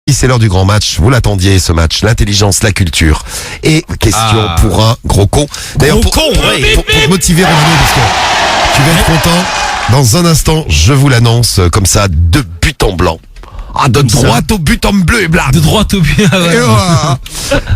C'est l'heure du grand match, vous l'attendiez ce match, l'intelligence, la culture. Et question pour un gros con. D'ailleurs, pour te motiver Romano, parce que tu vas être content, dans un instant, je vous l'annonce comme ça, de but en blanc. Ah, de droite au but en bleu et blanc. De droite au but.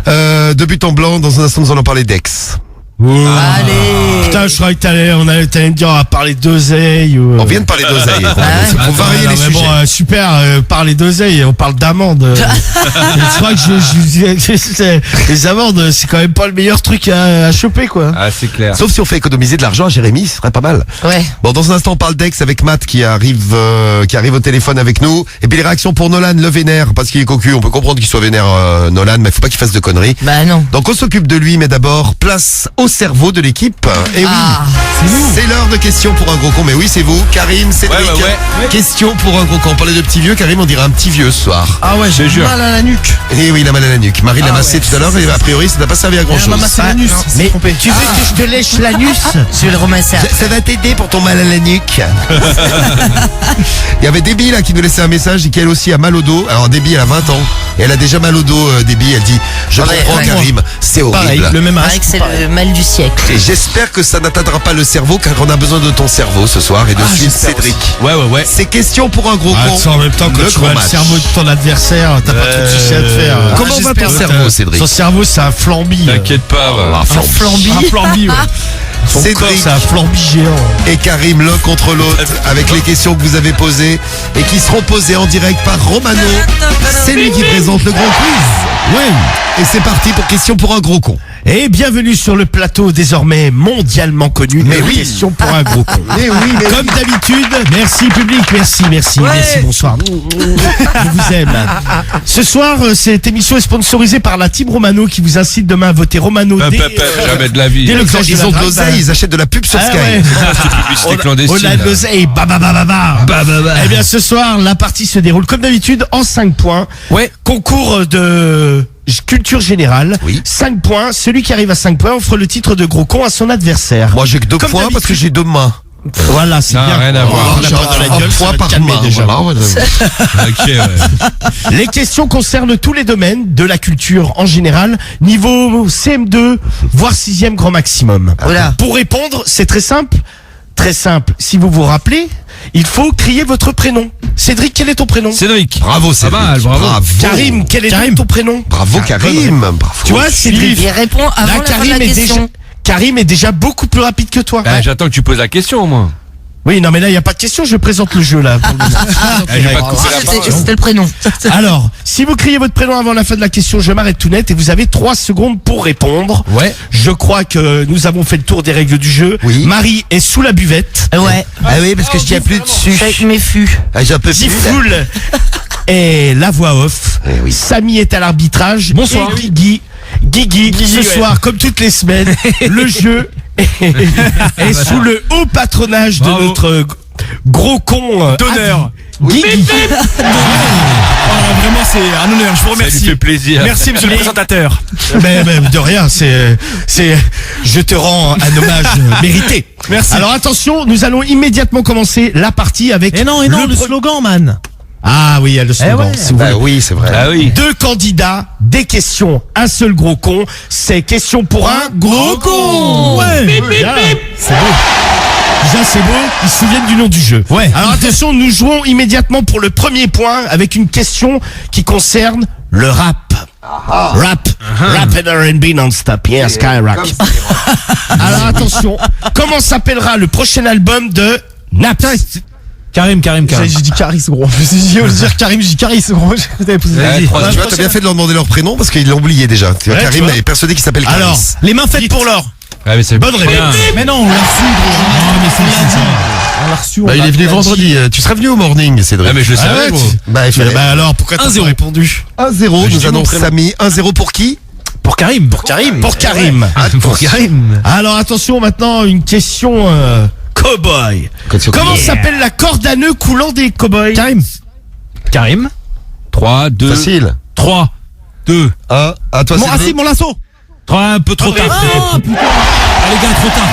De but en blanc, dans un instant, nous allons parler d'ex. Allez. Putain, je croyais que t'allais me dire on va parler d'oseille ou... On vient de parler d'oseille. C'est pour varier les sujets. Bon, super, parler d'oseille, on parle d'amande. Je crois que les amendes, c'est quand même pas le meilleur truc à choper, quoi. Ah, c'est clair. Sauf si on fait économiser de l'argent à Jérémy, ce serait pas mal. Ouais. Bon, dans un instant, on parle d'ex avec Matt qui arrive au téléphone avec nous. Et puis les réactions pour Nolan, le vénère, parce qu'il est cocu. On peut comprendre qu'il soit vénère, Nolan, mais faut pas qu'il fasse de conneries. Bah non. Donc on s'occupe de lui, mais d'abord, place au cerveau de l'équipe. Et c'est l'heure de questions pour un gros con. Mais oui, c'est vous, Karim, Cédric. Ouais. Question pour un gros con. On parlait de petits vieux, Karim, on dirait un petit vieux ce soir. Ah ouais, j'ai mal à la nuque. Et oui, il a mal à la nuque. Marie l'a massé tout à l'heure et a priori, ça n'a pas servi à grand chose. Mais tu veux que je te lèche l'anus? Je vais le ramasser. Ça va t'aider pour ton mal à la nuque. Il y avait Déby là qui nous laissait un message et qui elle aussi a mal au dos. Alors Déby elle a 20 ans et elle a déjà mal au dos. Déby elle dit je comprends Karim, c'est horrible. Pareil, le même Pareil que c'est le mal du siècle. Et j'espère que ça n'atteindra pas le cerveau car on a besoin de ton cerveau ce soir et de suivre Cédric. Ouais. C'est question pour un gros con. En même temps, quand tu vois le cerveau de ton adversaire, t'as pas trop de soucis à te faire. Comment va ton cerveau, Cédric? Son cerveau, c'est un flambi. T'inquiète pas. Un flambi. Un flambi, ouais. Son Cédric corps, c'est un flambi géant. et Karim l'un contre l'autre avec les questions que vous avez posées et qui seront posées en direct par Romano. C'est lui qui présente le grand quiz. Ouais. Et c'est parti pour question pour un gros con. Et bienvenue sur le plateau désormais mondialement connu. Mais de oui. Question pour un gros con. Mais oui, mais Comme d'habitude, merci public, merci, bonsoir. Je vous aime. Ce soir, cette émission est sponsorisée par la team Romano qui vous incite demain à voter Romano Jamais de la vie. dès le grand ils ont de l'oseille, ils achètent de la pub sur Sky. Publicité clandestine. On a de l'oseille, Eh bien, ce soir, la partie se déroule comme d'habitude en 5 points. Ouais. Concours de culture générale. Oui. 5 points. Celui qui arrive à 5 points offre le titre de gros con à son adversaire. Moi j'ai que 2 Comme points parce que j'ai 2 mains. Voilà, c'est Non, bien. rien à voir. On a pas dans la gueule, ça point va par te calmer main. déjà. Voilà. Ok, ouais. Les questions concernent tous les domaines de la culture en général, niveau CM2, voire 6e grand maximum. Voilà. Pour répondre, c'est très simple. Très simple. Si vous vous rappelez, il faut crier votre prénom. Cédric, quel est ton prénom? Cédric. Bravo Cédric. Pas mal, bravo. Karim, quel est ton prénom? Bravo Karim. Bravo. Tu vois, Cédric. Il répond avant Là, la fin de la question. Karim est déjà beaucoup plus rapide que toi. J'attends que tu poses la question, moi. Oui, non, mais là, il n'y a pas de question, je présente le jeu, là. Pour le moment. J'ai pas de couper la parole. C'était le prénom. Alors, si vous criez votre prénom avant la fin de la question, je m'arrête tout net et vous avez 3 secondes pour répondre. Ouais. Je crois que nous avons fait le tour des règles du jeu. Oui. Marie est sous la buvette. Ouais. Ah oui parce que je tiens plus dessus. Avec mes fûts. Ah, j'ai un peu Zifoul est la voix off. Eh oui. Samy est à l'arbitrage. Bonsoir. Et Guigui, ce ouais. soir, comme toutes les semaines, le jeu est sous le haut patronage de Bravo. notre gros con D'honneur. Guigui. Vraiment, c'est un honneur. Je vous Ça lui remercie. fait plaisir. Merci, monsieur le présentateur. Mais de rien, je te rends un hommage mérité. Merci. Alors attention, nous allons immédiatement commencer la partie avec le slogan, man. Ah oui, il y a le slogan. si vous Bah voulez. oui c'est vrai. Ah oui. 2 candidats, des questions, un seul gros con. C'est question pour un gros con. Ouais. Déjà, c'est beau. Déjà, c'est beau. Ils se souviennent du nom du jeu. Ouais. Alors attention, nous jouons immédiatement pour le premier point avec une question qui concerne le rap. Rap and R&B non-stop. Yeah, Skyrock. Alors attention, comment s'appellera le prochain album de Naps? Karim. J'ai dit Caris, gros. Je veux dire Karim, j'ai dit Caris, gros. Tu vois, t'as bien fait de leur demander leur prénom parce qu'ils l'ont oublié déjà. Tu vois, Ouais, Karim tu vois. est persuadé qu'il s'appelle Karim. Alors, Les mains faites pour l'or. Ah, mais c'est bonne réponse. Mais non, on l'a reçu, gros. Non, mais c'est bien. On l'a reçu. Bah, il est venu vendredi. Tu serais venu au morning, Cédric. Ah, mais je le Ah savais, ouais, gros. Bah, il fallait. Bah alors, pourquoi t'as 1-0. pas répondu? 1-0, J'ai nous dit mon annonce prénom. Samy. 1-0 pour qui? Pour Karim. Pour Karim. Pour Karim. Alors attention maintenant, une question cow-boy. Comment s'appelle la corde à nœud coulant des cow-boys? Karim. 3, 2, Facile. 3, 2. 1. À toi, Cédric. Mon lasso. 3, un peu trop tard. Ah, putain. les gars, trop tard.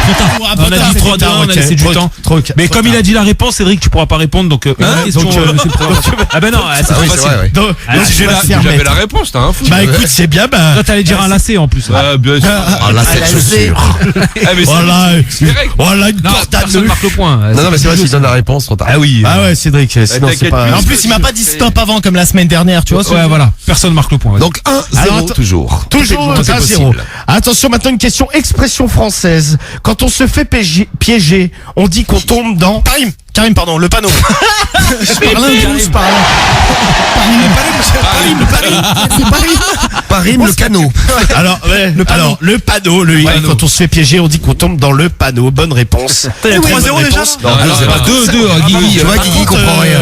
On a dit 3-2, on a laissé du temps. Mais comme il a dit la réponse, Cédric, tu pourras pas répondre, donc une question, monsieur le président. Ah ben non, c'est Ah oui, pas c'est facile. vrai, ouais. Donc, je vais la faire J'avais mettre. la réponse, t'as un fou. Bah écoute, c'est bien, bah. Toi, t'allais dire un lacet en plus. Ah, bien sûr. Ah là, cette chaussure. Voilà une Non, corde à personne nœud. marque le point. Non, mais c'est vrai, s'il donne la réponse, trop tard. Ah oui. Ah ouais, Cédric, sinon c'est t'inquiète pas. plus. En plus, il m'a pas dit stop avant comme la semaine dernière, tu vois. Ouais, voilà. Personne marque le point. vas-y. Donc 1-0 Alors, toujours. Toujours Tout est 1-0. possible. Attention, maintenant une question expression française. Quand on se fait piéger, on dit qu'on tombe dans. Karim, pardon, le panneau. Je parle un je parle. Parim, le canot. Alors, le panneau, quand on se fait piéger, on dit qu'on tombe dans le panneau. Bonne réponse. Il y a Très 3-0 bonne déjà. réponse. Non, Alors, c'est pas 2-2, Guigui. Tu vois, Guigui comprend rien.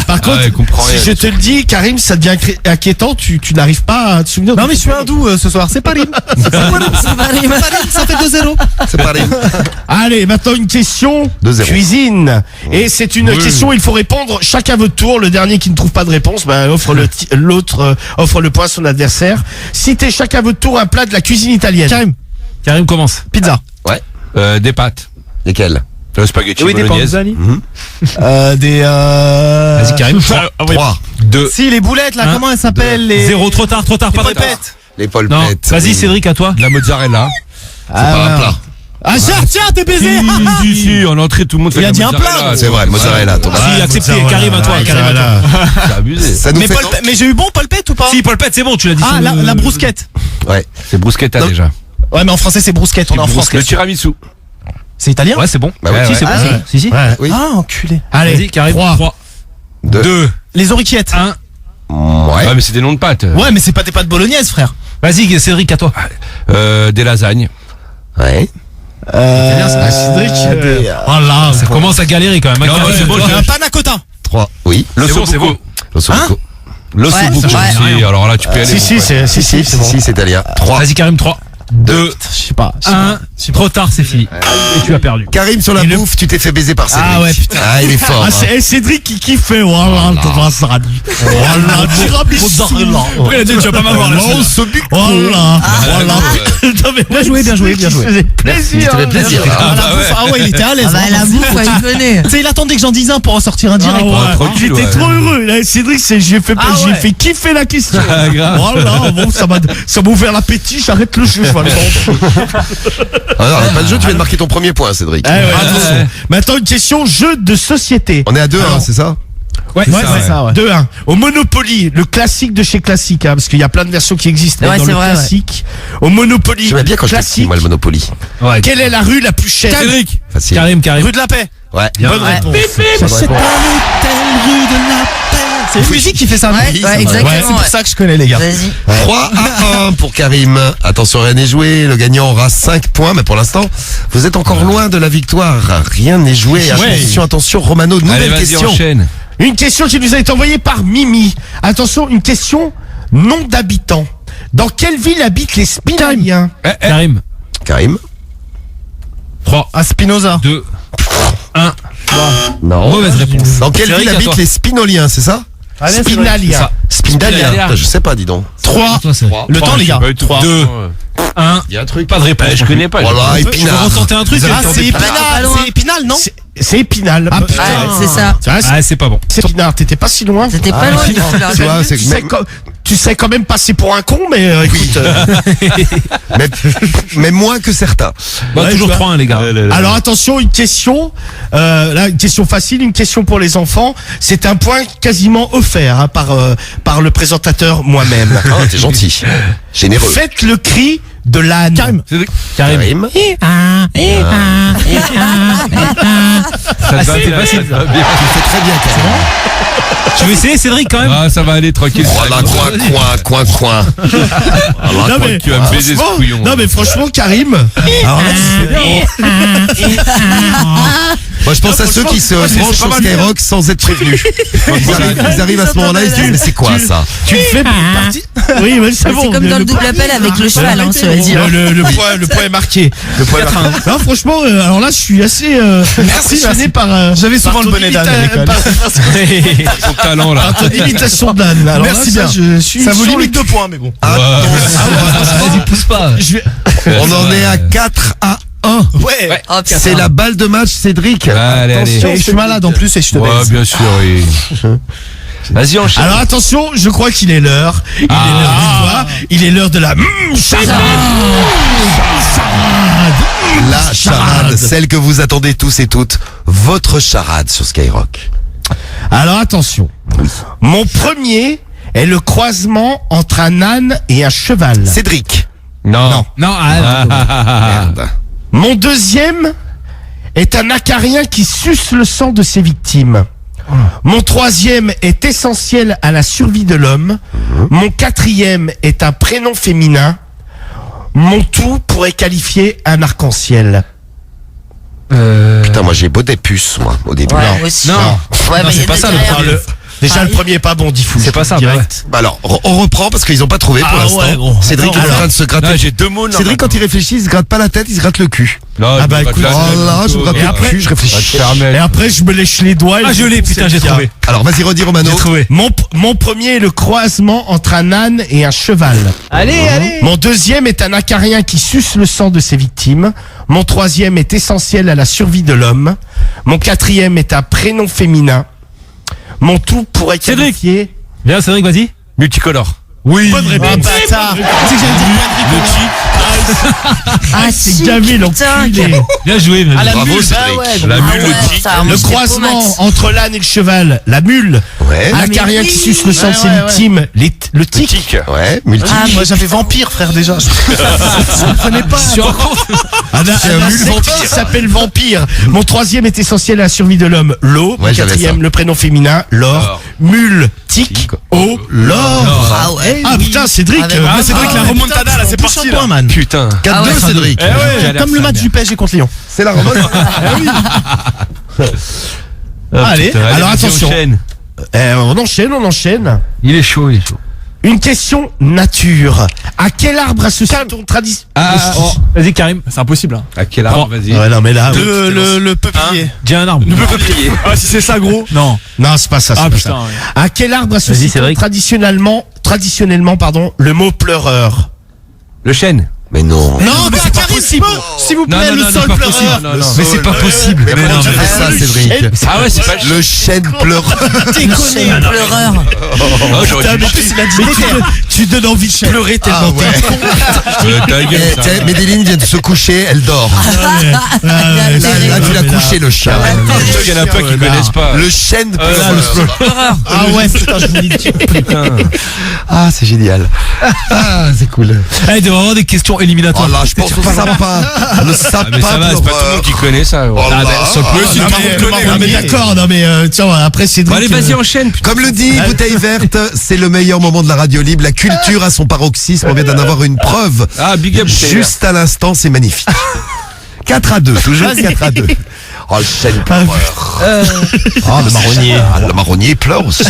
Par contre, il comprend rien. si je te le dis, Karim, ça devient inquiétant, tu n'arrives pas à te souvenir. Non mais je suis hindou ce soir, c'est Parim. Ça fait 2-0. C'est Parim. Allez, maintenant une question 2-0. cuisine. Et c'est une question, il faut répondre chacun à votre tour. Le dernier qui ne trouve pas de réponse, offre l'autre offre le point à son adversaire. Citez chacun à votre tour un plat de la cuisine italienne. Karim commence. Pizza. Ouais. Des pâtes. Lesquels? Le spaghetti Oui, des bolognaise. panzani. Euh, Vas-y, Karim. 3. 2. Si, les boulettes, là, Un, comment elles s'appellent les... 0, trop tard, pas de réponse. polpettes. Les Non, polpettes. vas-y, Cédric, à toi. De la mozzarella. C'est pas un plat. Ah, tiens, t'es baisé. Si, en entrée, tout le monde fait Il a de dit la un mozzarella. plat. C'est vrai, mozzarella. Thomas. Si, accepté. Karim, à toi. Karim, à toi. C'est abusé. Ça nous Mais, fait. mais j'ai eu bon polpette ou pas? Si, polpette, c'est bon, tu l'as dit. Ah, la brousquette. Ouais. C'est bruschetta Non. déjà. Ouais, mais en français, c'est brousquette, on est en France. Le tiramisu. C'est italien? Ouais, c'est bon. Bah oui. Si, c'est bon. Ouais. Si. Oui. Ah, enculé. Allez, Vas-y, Karim. 3. 2. Les oriquettes. 1. Ouais. Ouais, mais c'est des noms de pâtes. Ouais, mais c'est pas des pâtes bolognaises, frère. Vas-y, Cédric, à toi. Des lasagnes. Ouais. Cédric. Voilà. Ça commence à galérer quand même. Non, ouais, c'est bon, Un panna cotta. 3. Oui. C'est bon, c'est bon. L'ossobuco. L'ossobuco. Ouais. Si, alors là, tu peux y aller. Si, c'est italien. 3. Vas-y, Karim, 3. 2. Je sais pas. 1. Trop tard, c'est fini. Et tu as perdu. Karim, sur la bouffe, tu t'es fait baiser par Cédric. Ah ouais, putain. Ah, il est fort. Ah, hein. c'est Cédric qui kiffe. Voilà, Thomas Radi. Voilà, tiramisu. Après, il a dit, tu vas pas m'avoir là. Voilà. Non, mais Bien joué, bien joué, bien joué. Ça faisait plaisir. Ça fait plaisir. Ah, la bouffe, ah ouais, il était à l'aise. Ah bah la bouffe, ouais, il connaît. Tu sais, il attendait que j'en dise un pour en sortir un direct. tranquille, J'étais ouais. trop heureux. Là, Cédric, j'ai fait kiffer la question. Voilà, bon, ça m'a ouvert l'appétit. J'arrête le jeu. Je vais aller manger. Ah non, pas de jeu, tu viens de marquer ton premier point, Cédric. Attention. Maintenant, une question jeu de société. On est à 2, Alors, c'est ça? Ouais, c'est ça, ouais. 2-1. Au Monopoly, le classique de chez Classique, parce qu'il y a plein de versions qui existent. mais Ouais, dans c'est le vrai, classique, au Monopoly, J'aimais bien quand j'étais petit, classique, moi, le Monopoly. Ouais. quelle est la rue la plus chère? Cédric. Facile. Karim. Rue de la Paix. Ouais. Bonne Ouais. réponse. Bonne réponse. Rue de la Paix. C'est une musique qui fait ça. Ouais, oui, ouais, c'est exactement, vrai. C'est pour ouais. ça que je connais, les gars. Vas-y. 3-1 pour Karim. Attention, rien n'est joué. Le gagnant aura 5 points, mais pour l'instant, vous êtes encore loin de la victoire. Rien n'est joué. Attention, attention, Romano, Allez, nouvelle vas-y, question. enchaîne. Une question qui nous a été envoyée par Mimi. Attention, une question nom d'habitants. Dans quelle ville habitent les Spinaliens? Karim. Karim? 3. À Spinoza. 2. 1. Non. Mauvaise réponse. Dans quelle Cédric, ville à habitent toi. les Spinoliens, c'est ça? Spinalia. Spinalia. Putain, je sais pas, dis donc. 3. Le temps, les gars. 2. 1. Il y a un truc. Pas de réponse. Je connais pas. Voilà, Je Épinard. vais retenter un truc. Ah, c'est Pas Épinal. loin. C'est Épinal, non? C'est Épinal. Ah, putain. Ouais, c'est ça. Ah, c'est pas bon. C'est Épinard. T'étais pas si loin. C'était pas loin. celui-là. Tu vois, c'est Tu sais quand même passer pour un con, mais écoute. mais moins que certains. Bah, Ouais, toujours je vois. 3-1, les gars. Alors attention, une question, là une question facile, une question pour les enfants. C'est un point quasiment offert hein, par le présentateur moi-même. Oh, t'es gentil. Généreux. Faites le cri de l'âne. Karim. Karim. Karim. Ça va, c'est facile. Tu le fais très bien, Karim. Tu veux essayer, Cédric, quand même? Ah, ça va aller, tranquille. Voilà, coin. Voilà, Non, mais, Tu vas me baiser ce couillon. non mais franchement Karim, alors là, Moi, je pense à ceux qui se branchent sur Skyrock sans être prévenus. Ils arrivent à ce moment-là, ils se disent, mais c'est quoi ça? tu le fais partie. Oui, mais c'est bon. C'est comme dans le double appel avec le cheval, hein, ça veut dire. Le point est marqué. Non, franchement, alors là, je suis assez impressionné par. J'avais souvent par le ton bonnet d'âne à l'école. Son talent, là. Par ton imitation d'âne. Alors Merci là, bien. Je suis Ça vous sur limite 2 points, mais bon. Vas-y, pousse pas. Je vais- On en est à 4-1. 1. Ouais. Oh, putain. C'est la balle de match, Cédric. Allez, Attention, je suis malade en plus et je te Ouais, baise. bien sûr, oui. Vas-y, enchaîne. Alors attention, je crois qu'il est l'heure. Il est l'heure du quoi? Il est l'heure de la charade. La charade, celle que vous attendez tous et toutes. Votre charade sur Skyrock. Alors attention. Mon premier est le croisement entre un âne et un cheval. Cédric. Non. Non, Merde. Mon deuxième est un acarien qui suce le sang de ses victimes. Mon troisième est essentiel à la survie de l'homme. Mon quatrième est un prénom féminin. Mon tout pourrait qualifier un arc-en-ciel. Putain, moi j'ai beau des puces, moi, au début. Ouais, Non. moi aussi. Non. Ouais, mais c'est pas ça, le derrière- premier. Déjà le premier est pas bon, dit fou. C'est pas ça, direct. Bah alors, on reprend parce qu'ils ont pas trouvé pour Ah l'instant. ouais, bon. Cédric est en Alors, train de se gratter. Là, j'ai 2 mots. Cédric, quand il réfléchit, il se gratte pas la tête, il se gratte le cul. Ah bah, écoute, Oh là, je me gratte Et le après- cul, je réfléchis. Et après je me lèche les doigts. Ah, je l'ai, putain, j'ai trouvé. Alors, vas-y, redis, Romano. J'ai trouvé. Mon premier est le croisement entre un âne et un cheval. Allez, allez. Mon deuxième est un acarien qui suce le sang de ses victimes. Mon troisième est essentiel à la survie de l'homme. Mon quatrième est un prénom féminin. Mon tout pourrait Cédric. qualifier... Viens, Cédric, vas-y. Multicolore. Oui. Bonne Ah, réponse. bâtard. Tu sais que j'allais dire Ah, c'est si, gavé putain, l'enculé. Bien joué, Ah, la Bravo, mule, Cédric. bah ouais. La Ah mule, ouais, le tic. ça, moi, Le j'étais croisement pommade. entre l'âne et le cheval, la mule, Ouais. l'acarien mais qui oui. suce le sang de ses Ouais, ouais, victimes, le tic. Ouais, multi. Ah, Moi j'avais vampire frère déjà. Je comprenais pas. C'est un mule vampire. qui s'appelle vampire. Mon troisième est essentiel à la survie de l'homme, l'eau. Mon Ouais, j'avais quatrième, ça. le prénom féminin, l'or. Mule, tic, eau, l'or. Ah ouais. Ah putain, Cédric. Avec- Ah, Cédric, la remontada, là, c'est parti, là. man. Putain. 4-2, Ah ouais. Cédric. Comme le match du PSG contre Lyon. C'est la remonte. Allez. Alors, attention. Enchaîne. On enchaîne. Il est chaud, il est chaud. Une question nature. À quel arbre associe-t-on tradition? Vas-y, Karim. C'est impossible. À quel arbre, vas-y. Ouais, non, mais là. Le peuplier. Dis un arbre. Le peuplier. Ah si c'est ça gros. Non. Non, c'est pas ça, c'est Ah pas putain. ça. ouais. À quel arbre associe-t-on Cédric. traditionnellement, le mot pleureur? Le chêne. Mais non. Non, mais c'est pas possible. S'il vous plaît, le sol pas pleureur. possible. Non, non. Le Mais sol. c'est pas possible. Mais comment tu fais ça, Cédric? Ah ouais, c'est pas Le chêne pleureur. C'est le pleureur. Oh, j'aurais Putain, dû mais il a dit tu donnes envie de pleurer Ah tellement ouais. ta gueule, ça. Tiens, Medellin vient de se coucher, elle dort. Là, tu l'as couché, le chat. Il y en a pas qui connaissent pas. Le chêne là, pleureur. Ah ouais, putain, je vous l'ai dit. Putain. Ah, c'est génial. Ah, c'est cool. Il doit y avoir des questions Oh éliminatoires. là, je pense au sapin. Le sapin Ah, mais ça va, c'est pas tout le monde qui connaît ça. Oh là. ça peut, si Non, tout le monde connaît. mais d'accord, non mais tiens, après Cédric. Bon, allez, vas-y, enchaîne. putain. Comme le dit Bouteille Verte, c'est le meilleur moment de la radio libre. La culture à son paroxysme. On vient d'en avoir une preuve. Ah, big up. Juste à l'instant, c'est magnifique. 4-2, toujours 4-2. Oh, le chêne pleureur. Oh, le marronnier. Ah, le marronnier pleure aussi.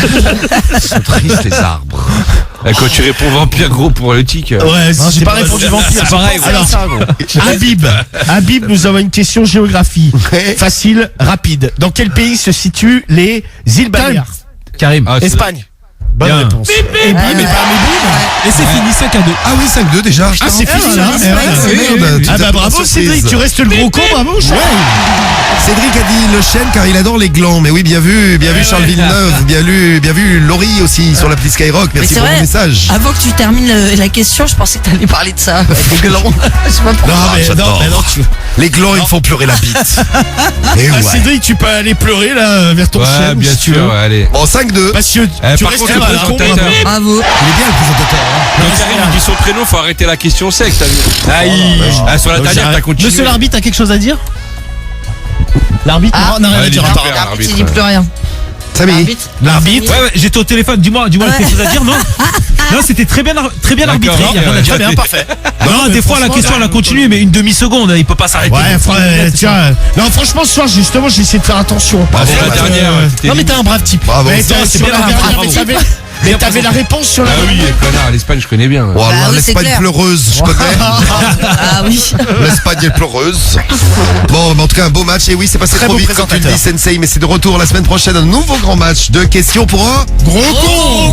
Ils sont tristes, les arbres. Quand tu réponds vampire, gros, pour le tic. Ouais, J'ai pas répondu vampire. C'est pareil. ouais. Alors, Habib, nous avons une question géographie. Ouais. Facile, rapide. Dans quel pays se situent les îles Baléares? Karim. Ah, c'est- Espagne. Bonne Bien. réponse. Et c'est fini, 5-2. Ah oui, 5-2 déjà. Ah, c'est fini, voilà. là. Eh ouais, Merde, tu Ah t'as bah pas bravo de Cédric, surprise. tu restes le gros con, bravo. Cédric a dit le chêne car il adore les glands. Mais oui, bien vu Charles Villeneuve, bien vu Laurie aussi sur l'appli Skyrock. Mais Merci c'est pour vrai, le message. avant que tu termines la question, je pensais que t'allais parler de ça. Des glands. Je sais pas pourquoi. Non mais j'adore. non, tu... Les glands, ils me font pleurer la bite. Et Ah, ouais. Cédric, tu peux aller pleurer là vers ton Ouais, chien bien si tu sûr, veux. ouais, allez. Bon, 5-2. Parce que tu Par restes contre, le le gros con. présentateur. Bravo. Il est bien le présentateur. Hein. Quand Karim dit son prénom, faut arrêter la question sec, t'as vu? Ah, sur la dernière, t'as continué. Monsieur l'arbitre a quelque chose à dire? L'arbitre Ah. n'a rien à Ouais, dire. il est Attends. super. L'arbitre, il dit plus rien. Samy. L'arbitre. L'arbitre. Ouais, j'étais au téléphone. Dis-moi, quelque chose à dire, non? Non, c'était très bien arbitré. D'accord, Il y a rien à dire. Très bien, parfait. Non, des fois, la question, elle a continué, mais une demi-seconde, il peut pas s'arrêter. Ouais, frère, tiens. Non, franchement, ce soir, justement, j'ai essayé de faire attention. Ah, c'est la dernière. Non mais t'es un brave type. Bravo. Mais c'est sur bien la la dernière, bravo. mais t'avais la réponse sur la Ah oui, connard, l'Espagne, je connais bien. Oh là, Bah oui, c'est l'Espagne clair. pleureuse, je connais. Ah oui. L'Espagne est pleureuse. Bon, mais en tout cas, un beau match. Et oui, c'est passé Très trop beau vite quand tu le dis, présentateur. Sensei. Mais c'est de retour la semaine prochaine. Un nouveau grand match de questions pour un gros con.